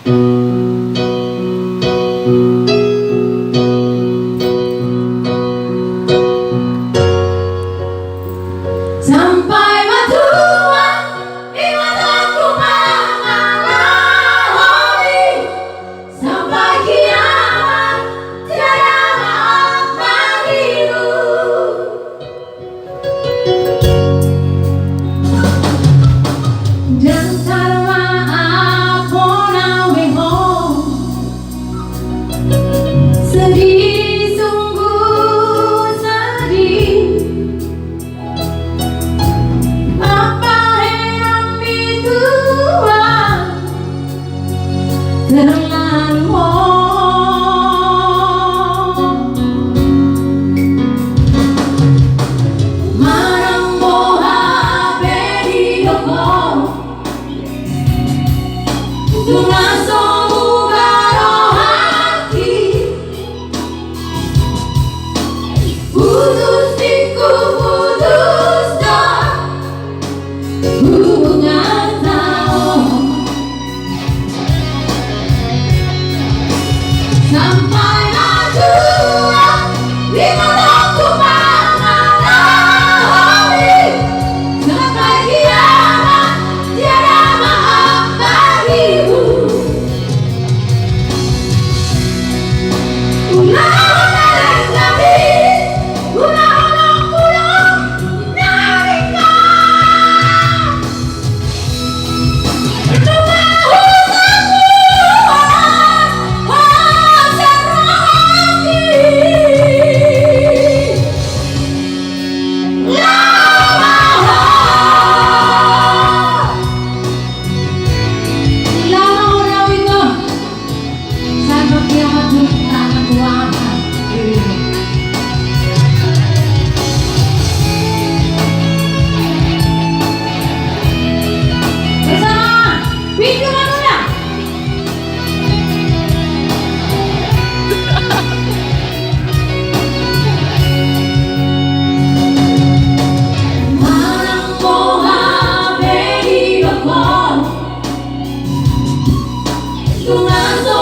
Sampai matua di mataku mengalami, sampai kiamat tiada maaf bagimu. Dan maaf ponaweho, sedih sungguh sedih. Apa yang ditua terlalu marang boha pedidoko tungaso mugaro hati putus diku putus dah hubungan tahu. Sampai matua di mataku mengalami, sampai kiamat tiada maaf bagimu. Ulah-ulah lagi, ulah-ulah pulang narika. Sampai kiamat kita akan kuatkan dirimu. Bersama Windu Manusia. Marang boha pedidoko tungaso